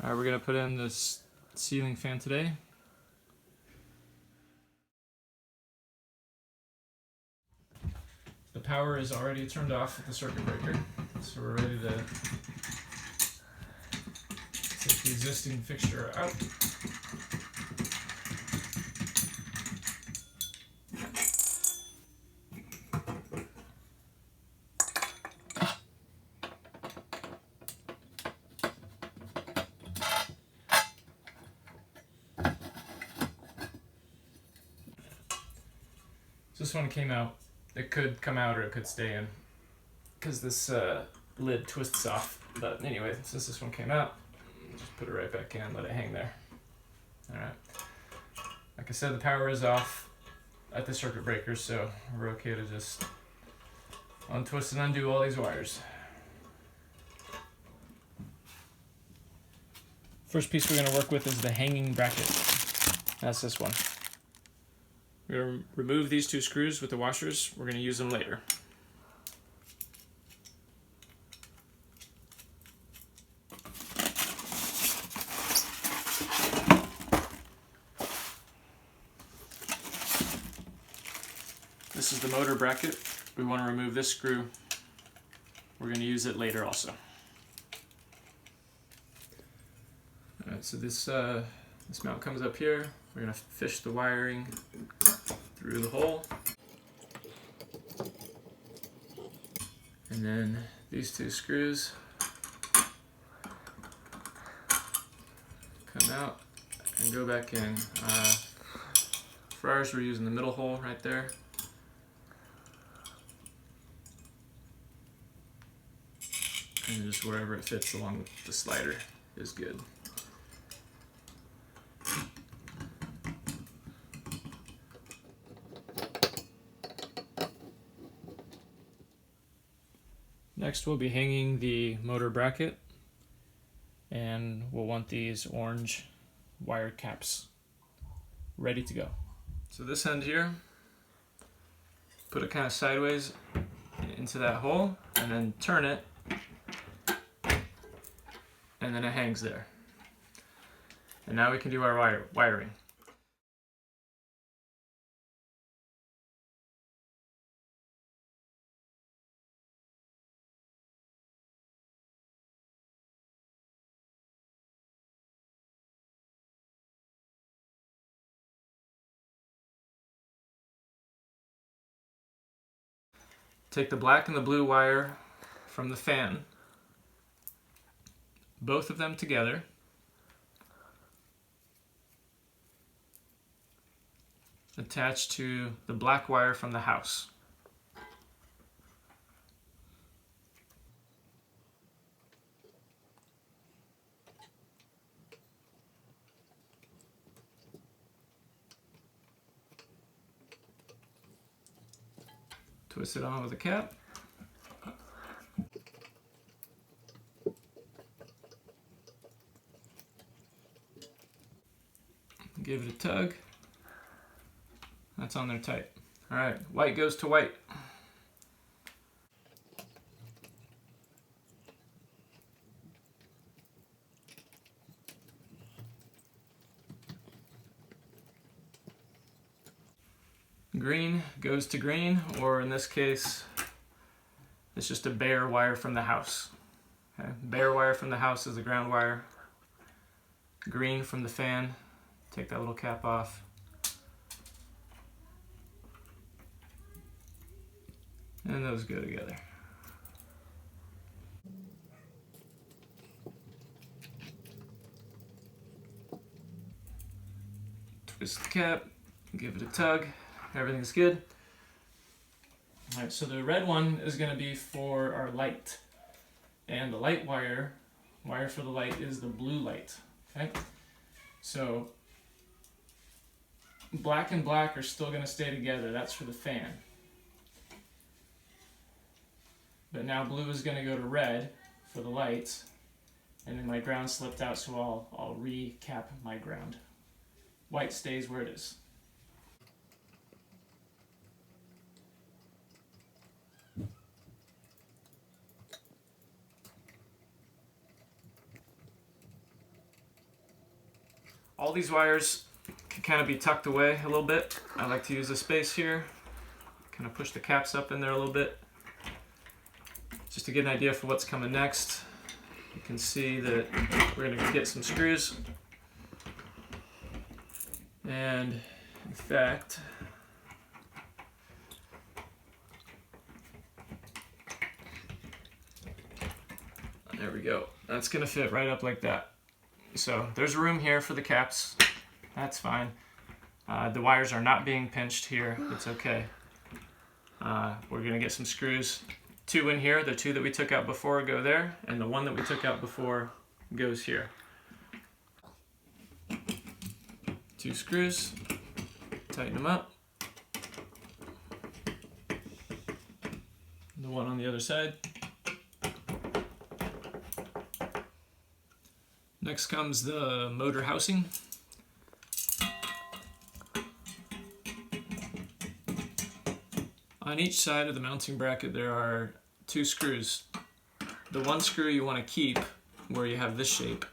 Alright, we're going to put in this ceiling fan today. The power is already turned off at the circuit breaker, so we're ready to take the existing fixture out. This one came out. It could come out or it could stay in because this lid twists off. But anyway, since this one came out, just put it right back in, let it hang there. Alright. Like I said, the power is off at the circuit breaker, so we're okay to just untwist and undo all these wires. First piece we're going to work with is the hanging bracket. That's this one. We're going to remove these two screws with the washers. We're going to use them later. This is the motor bracket. We want to remove this screw. We're going to use it later also. Alright, so this mount comes up here. We're going to fish the wiring through the hole. And then these two screws come out and go back in. For ours, we're using the middle hole right there. And just wherever it fits along the slider is good. Next we'll be hanging the motor bracket, and we'll want these orange wire caps ready to go. So this end here, put it kind of sideways into that hole and then turn it, and then it hangs there. And now we can do our wiring. Take the black and the blue wire from the fan, both of them together, attached to the black wire from the house. Twist it on with a cap. Give it a tug. That's on there tight. All right, white goes to white. Green goes to green, or in this case, it's just a bare wire from the house. Okay? Bare wire from the house is the ground wire. Green from the fan, take that little cap off. And those go together. Twist the cap, give it a tug. Everything's good. All right, so the red one is going to be for our light. And the light wire for the light is the blue light. Okay? So black and black are still going to stay together. That's for the fan. But now blue is going to go to red for the lights. And then my ground slipped out, so I'll recap my ground. White stays where it is. All these wires can kind of be tucked away a little bit. I like to use the space here, kind of push the caps up in there a little bit, just to get an idea for what's coming next. You can see that we're going to get some screws, and in fact, there we go. That's going to fit right up like that. So there's room here for the caps. That's fine. The wires are not being pinched here. It's okay. We're going to get some screws. 2 in here. The 2 that we took out before go there, and the 1 that we took out before goes here. 2 screws. Tighten them up. The 1 on the other side. Next comes the motor housing. On each side of the mounting bracket there are 2 screws. The 1 screw you want to keep where you have this shape.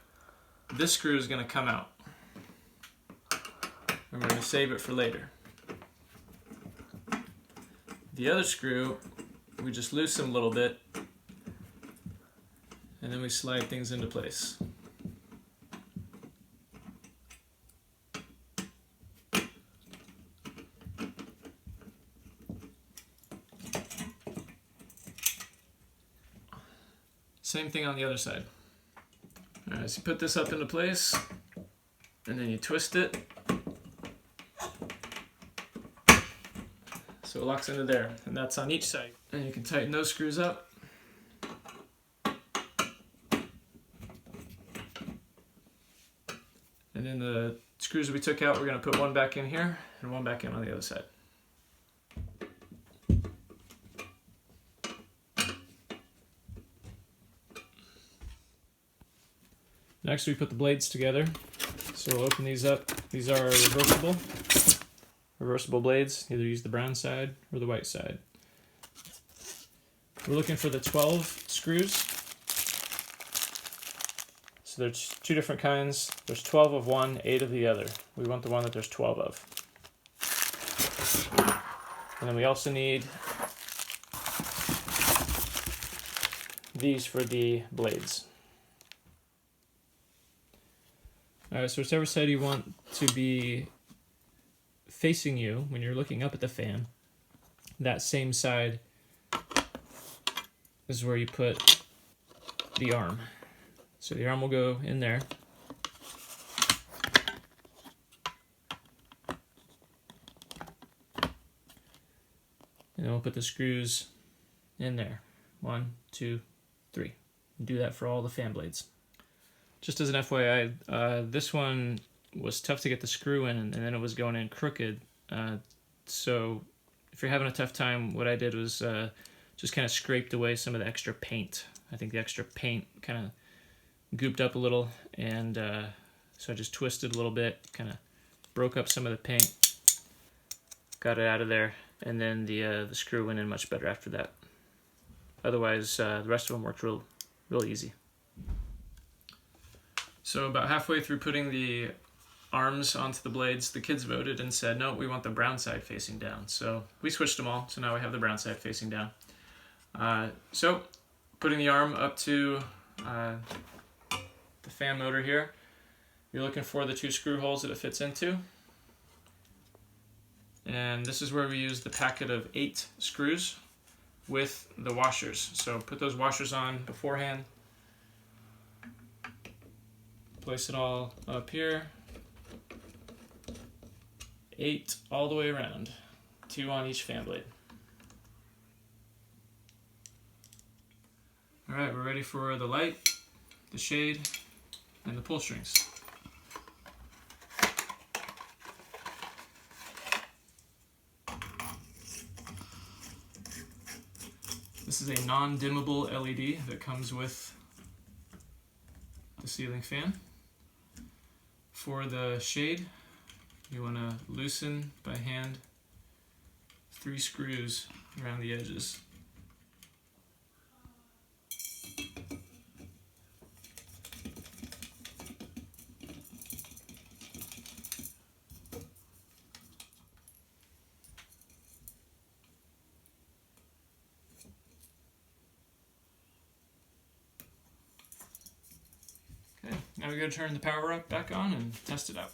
This screw is going to come out. And we're going to save it for later. The other screw, we just loosen a little bit, and then we slide things into place. Same thing on the other side. Alright, so you put this up into place, and then you twist it, so it locks into there, and that's on each side. And you can tighten those screws up. And then the screws we took out, we're going to put 1 back in here, and 1 back in on the other side. Next we put the blades together. So we'll open these up. These are reversible blades. Either use the brown side or the white side. We're looking for the 12 screws. So there's 2 different kinds. There's 12 of one, 8 of the other. We want the one that there's 12 of. And then we also need these for the blades. Alright, so whichever side you want to be facing you when you're looking up at the fan, that same side is where you put the arm. So the arm will go in there. And then we'll put the screws in there. 1, 2, 3. Do that for all the fan blades. Just as an FYI, this one was tough to get the screw in, and then it was going in crooked. So if you're having a tough time, what I did was just kind of scraped away some of the extra paint. I think the extra paint kind of gooped up a little, and so I just twisted a little bit, kind of broke up some of the paint, got it out of there, and then the screw went in much better after that. Otherwise, the rest of them worked real easy. So about halfway through putting the arms onto the blades, the kids voted and said, no, we want the brown side facing down. So we switched them all, so now we have the brown side facing down. So putting the arm up to the fan motor here, you're looking for the 2 screw holes that it fits into. And this is where we use the packet of 8 screws with the washers. So put those washers on beforehand. Place it all up here. 8 all the way around. 2 on each fan blade. Alright, we're ready for the light, the shade, and the pull strings. This is a non-dimmable LED that comes with the ceiling fan. For the shade, you want to loosen by hand 3 screws around the edges. Now we gotta turn the power up back on and test it out.